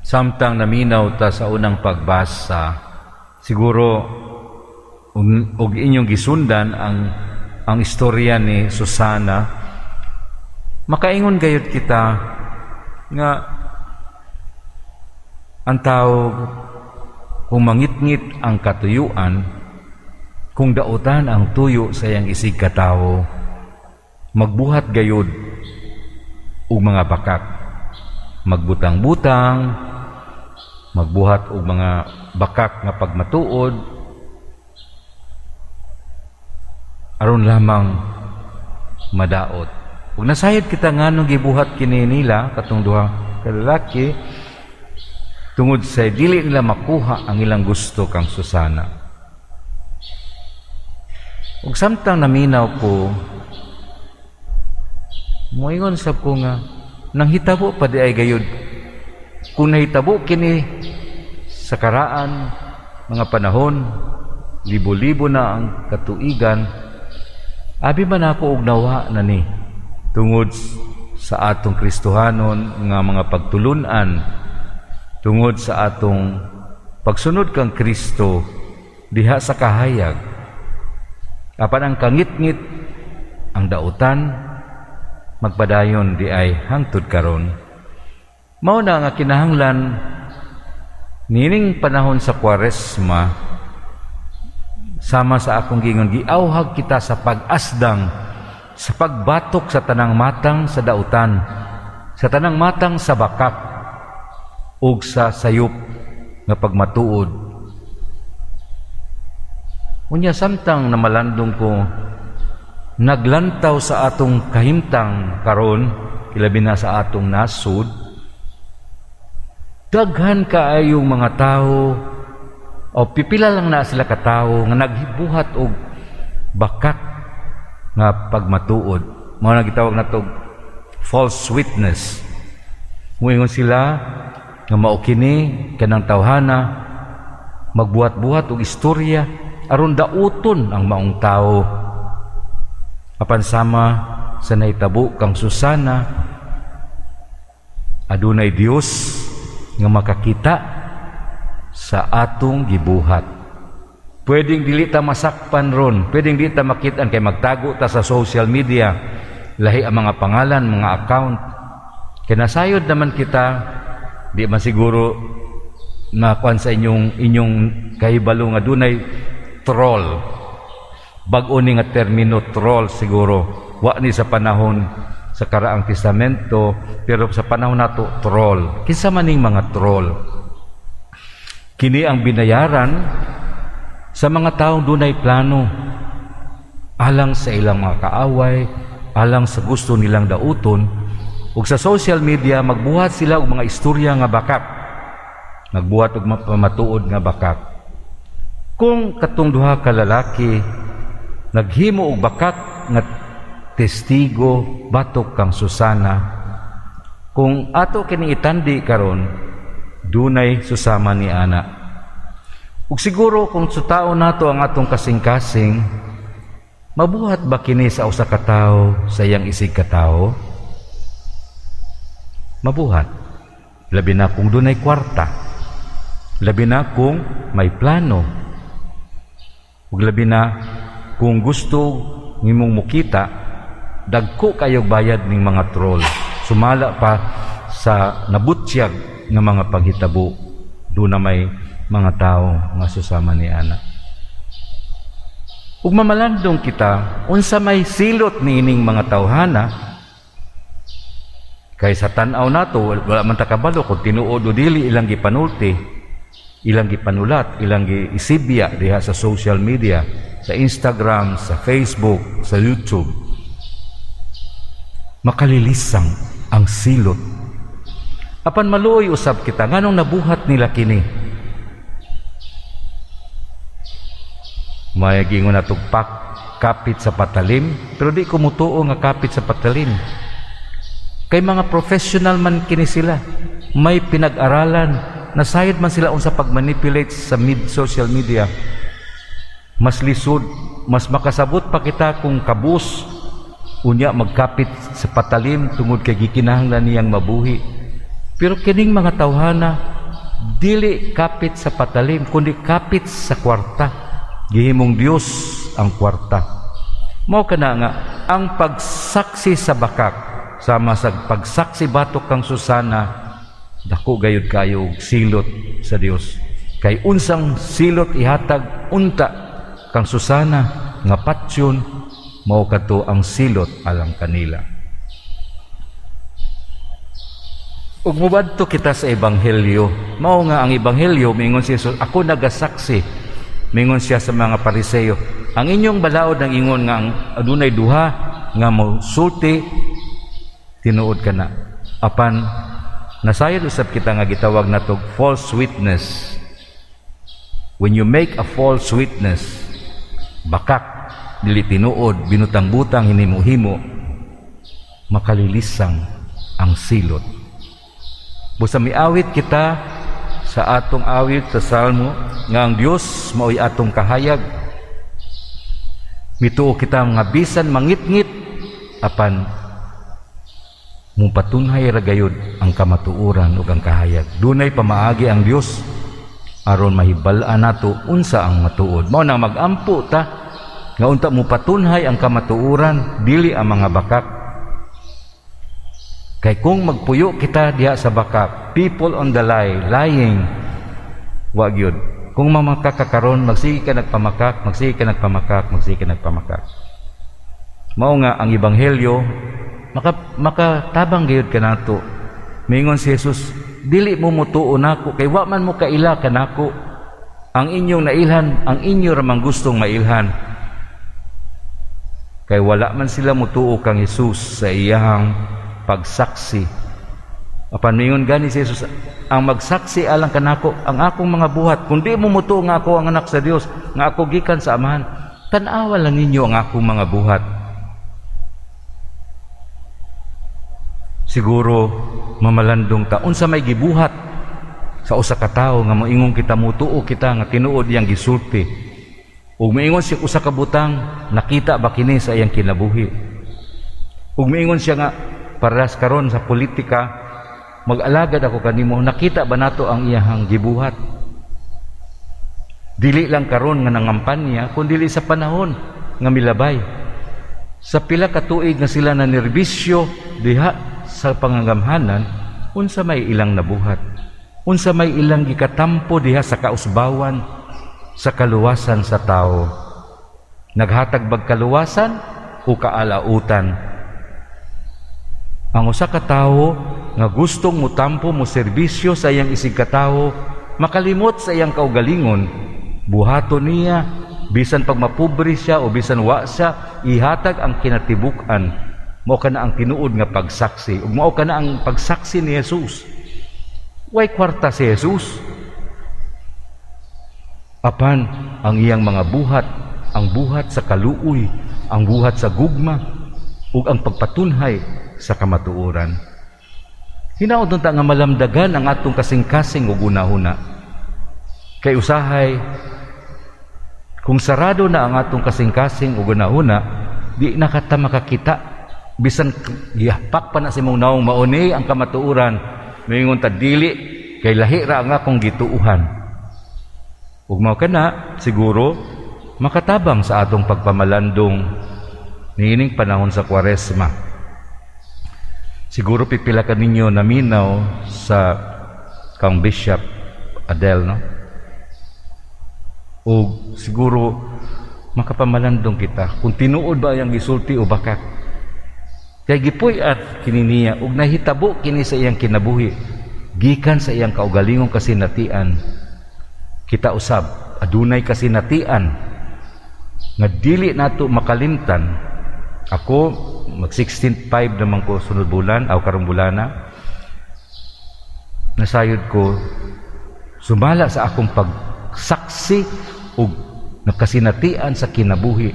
Samtang naminaw ta sa unang pagbasa, siguro og inyong gisundan ang istorya ni Susana, makaingon gayud kita nga ang tao kung mangitngit ang katuyuan, kung dautan ang tuyo sa iyang isig katawo, magbuhat gayud og mga bakak, magbutang-butang, magbuhat og mga bakak nga pagmatuod, aron lamang madaot. Ug nasayod kita nganong gibuhat kini nila katong duha ka lalaki tungod sa dili nila makuha ang ilang gusto kang Susana. Ug samtang naminaw ko, moingon sab ko nga nang hitabo pa di ay gayud. Kung nahitabo kini sa karaan mga panahon, libo-libo na ang katuigan, abi man ako og nawa na ni tungod sa atong Kristohanon nga mga pagtulunan, tungod sa atong pagsunod kang Kristo diha sa kahayag. Apan ang kangit-ngit, ang dautan, magpadayon di ay hangtod karon. Mao na nga kinahanglan nining panahon sa Kwaresma, sama sa akong gingon, giawhag kita sa pag-asdang, sa pagbatok sa tanang matang sa dautan, sa tanang matang sa bakak, ug sa sayop nga pagmatuod. Unya samtang namalandong ko, naglantaw sa atong kahimtang karon, ilabi na sa atong nasud, daghan kaayong mga tao o pipila lang na sila ka tao nga naghibuhat og bakak nga pagmatuod. Mao na gitawag nato false witness. Muingon sila nga mao kini kanang tawhana, magbuhat-buhat og istorya aron dauton ang maong tao. Apan sama sa nahitabo kang Susana, adunay Dios nga makakita sa atong gibuhat. Pwedeng dili ta masakpan ron, pwedeng dili ta makitaan kay magtago ta sa social media, lahi ang mga pangalan, mga account. Kinasayod naman kita, di man siguro nakuan sa inyong kahibalo nga dunay troll. Bag-o ni nga termino troll siguro, wa ni sa panahon sa karaang testamento, pero sa panahon nato troll. Kinsa maning mga troll? Kini ang binayaran sa mga taong dunay plano alang sa ilang mga kaaway, alang sa gusto nilang dauton, ug sa social media magbuhat sila og mga istorya nga bakak, magbuhat og mapamatuod nga bakak. Kung katong duha ka lalaki naghimo og bakak nga testigo batok kang Susana, kung ato kini itandi karon, dunay susama ni ana. Ug siguro kung sutao nato ang atong kasing-kasing, mabuhat ba kini sa usa ka tawo sa iyang isig ka tawo? Mabuhat. Labi na kung dunay kwarta, labi na kung may plano, ug labi na kung gusto nimong mukita, dagko kayog bayad ning mga troll. Sumala pa sa nabutyag nga mga paghitabo, doon na may mga tao nga susama ni ana. Ug mamalandong kita, unsa may silot niining mga tawhana, kay sa tan-aw nato wala man ta kabalo kung tinuod o dili ilang gipanulti, ilang gipanulat, ilang giisibya diha sa social media, sa Instagram, sa Facebook, sa YouTube. Makalilisang ang silot. Apan maluoy usab kita, nganong nabuhat nila kini? May gingon na tugpak kapit sa patalim, pero di ko mutuo nga kapit sa patalim. Kay mga professional man kini sila, may pinag-aralan, nasayod man sila unsa pagmanipulate sa social media. Mas lisod, mas makasabot pa kita kung kabus unya magkapit sa patalim tungod kay gikinahanglan niyang mabuhi. Pero kining mga tawhana dili kapit sa patalim kundi kapit sa kwarta. Gihimong Dios ang kwarta. Mao kana nga ang pagsaksi sa bakak sama sa pagsaksi batok kang Susana, dako gayud kayo silot sa Dios. Kay unsang silot ihatag unta kang Susana nga patsyon, mao kadto ang silot alang kanila. Ug mubadto kita sa ebanghelyo, mao nga ang ebanghelyo mingon si Jesus, ako nagasaksi. Mingon siya sa mga Pariseo, ang inyong balaod ang ingon nga ang adunay duha nga mosulti, tinuod ka na. Apan nasayod usab kita nga gitawag natog false witness. When you make a false witness, bakak, dili tinuod, binutang-butang, hinimo-himo, makalilisang ang silot. Busa miawit kita sa atong awit sa Salmo nga ang Dios mao'y atong kahayag. Mituo kita nga bisan mangitngit apan mupatunhay ra gayud ang kamatuoran ug ang kahayag. Dunay pamaagi ang Dios aron mahibal-an nato unsa ang matuod. Mao nang magampo ta nga unta mupatunhay ang kamatuoran dili ang mga bakak. Kay kung magpuyo kita diha sa bakak, people on the lie, lying, wa gyud. Kung mamakakaron, magsige ka nagpamakak, magsige ka nagpamakak, magsige ka nagpamakak. Mao nga ang ebanghelyo makatabang gayud kanato. Mingon si Jesus, dili mo mutuo nako kay wa man mo kaila kanako. Ang inyong nailhan, ang inyo ramang gustong mailhan. Kay wala man sila mutuo kang Jesus sa iyahang pagsaksi. Apan mingon gani si Jesus, ang magsaksi alang kanako ang akong mga buhat. Kung di mo mutuo nga ako ang anak sa Dios, nga ako gikan sa Amahan, tan-awa lang ninyo ang akong mga buhat. Siguro mamalandong ta unsa may gibuhat sa usa ka tawo nga moingon kita mutuo kita nga tinuod iyang gisulti. Ug moingon siya usa ka butang, nakita ba kini sa iyang kinabuhi? Ug moingon siya nga paras karon sa politika, mag-alagad ako kanimo, nakita ba nato ang iyahang gibuhat? Dili lang karon nga nangampanya, kundi dili sa panahon nga milabay. Sa pila ka tuig nga sila na nerbisyo diha sa pangangamhanan, unsa may ilang nabuhat, unsa may ilang gikatampo diha sa kausbawan, sa kaluwasan sa tao. Naghatag bag kaluwasan o kaalautan. Ang usa ka tawo nga gustong mutampo mo serbisyo sa iyang isig ka tawo, makalimot sa iyang kaugalingon, buhaton niya bisan pag mapobre siya o bisan wa siya, ihatag ang kinatibuk-an. Mao kana ang tinuod nga pagsaksi, ug mao kana ang pagsaksi ni Jesus. Way kwarta si Jesus. Apan ang iyang mga buhat, ang buhat sa kaluoy, ang buhat sa gugma, ug ang pagpatunhay sa kamatuoran. Hinaot ta nga malamdagan ang atong kasing-kasing ug una-una. Kay usahay kung sarado na ang atong kasing-kasing ug una-una, di na kata makakita. Bisan gihapak pa na si mong naong mauni ang kamatuoran, mingon ta dili kay lahi ra ang akong gituuhan. Ug mao kana siguro makatabang sa atong pagpamalandong niining panahon sa Kwaresma. Siguro pipila ka ninyo naminaw sa kang Bishop Adel, no? O siguro makapamalandong kita kung tinuod ba yang gisulti o bakak. Kaya gipuy-at kini niya ug nahitabo kini sa iyang kinabuhi gikan sa iyang kaugalingong kasinatian. Kita usab adunay kasinatian nga dili nato makalimtan. Ako mag 16.5 naman ko sunod bulan aw karong bulana. Nasayod ko sumala sa akong pagsaksi ug nakasinatian sa kinabuhi.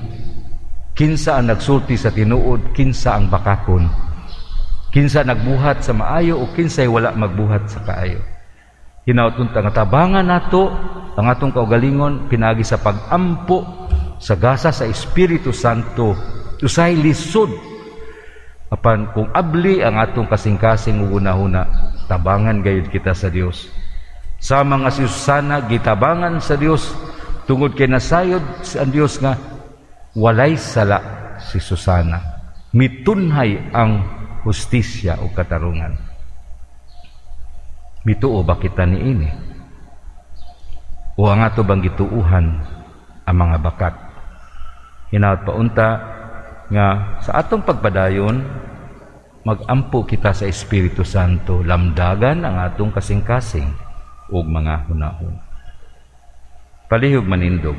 Kinsa ang nagsulti sa tinuod, kinsa ang bakakon. Kinsa nagbuhat sa maayo o kinsay wala magbuhat sa kaayo. Hinaut nga tabangan nato ang atong kaugalingon pinagi sa pagampo sa gasa sa Espiritu Santo. Usay lisod. Apan kung abli ang atong kasing-kasing ug una-una, tabangan gayud kita sa Dios. Sama nga si Susana gitabangan sa Dios tungod kay nasayod sa Dios nga walay sala si Susana. Mitunhay ang hustisya o katarungan. Mituo ba kita niini? O ang ato bang gituuhan ang mga bakat? Hinaot paunta nga sa atong pagpadayon, magampo kita sa Espiritu Santo, lamdagan ang atong kasing-kasing ug mga hunahon. Palihog manindog.